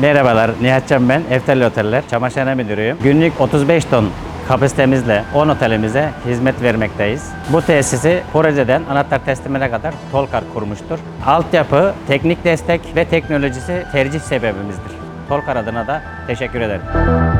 Merhabalar, Nihatcan ben. Eftalia Hoteller Çamaşırhane Müdürüyüm. Günlük 35 ton kapasitemizle 10 otelimize hizmet vermekteyiz. Bu tesisi projeden anahtar teslimine kadar Tolkar kurmuştur. Altyapı, teknik destek ve teknolojisi tercih sebebimizdir. Tolkar adına da teşekkür ederim.